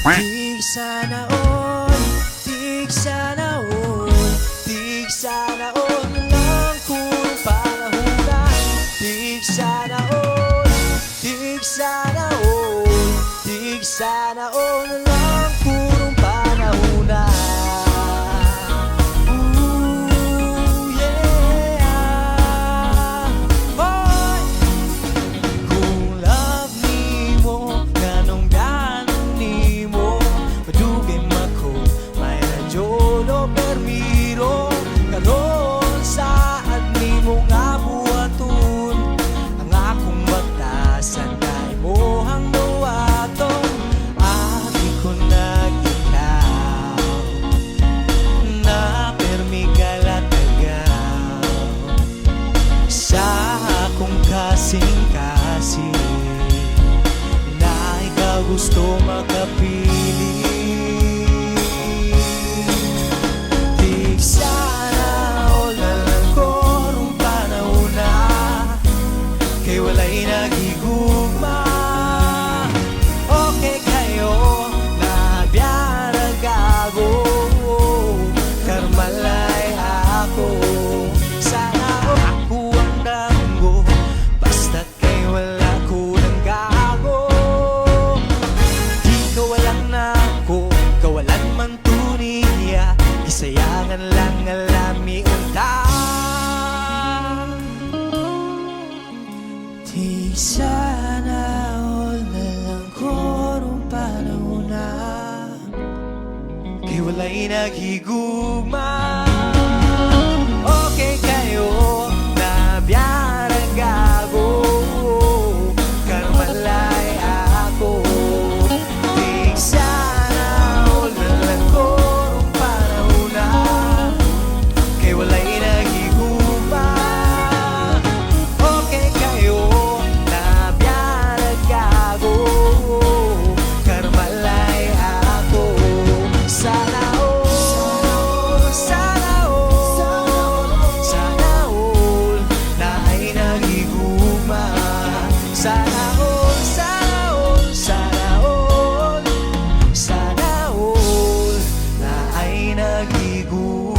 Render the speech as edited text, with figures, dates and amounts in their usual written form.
Di sana all, di sana all, di sana all lang kung panahon na. Di sana all, di sana all, di sana all lang kung panahon na. Ooh, yeah. Hoy! Kung love nimo, ganong ganong nimo, madugay mako, may radyo no permiro. Karon saan nimo nga buhaton ang akong batasan na imohang nuwaton. Abi ko nag-ikaw na permigalatagaw sa akong kasing-kasing na ikaw gusto makapili. Di sana all na lang ko rong panahon na, kay walay nagigugma. Okay kayo na biyaragago, karmalay ako. Sana ako ang damgo, basta't kay wala ko ng gago. Di kawalan na ako, kawalan man tuniya, isayangan lang alami unta. Di sana all na lang ko rong panahon na, kay walay naghigugma. Okay kayo na biyaragago, karmalay ako. Di sana all na lang ko rong panahon na, kay walay naghigugma. Okay kayo na biyaragago, karmalay ako. Sana all, sana all, sana all na ay naghigugma. Sana all, sana all, sana all, sana all na ay naghigugma.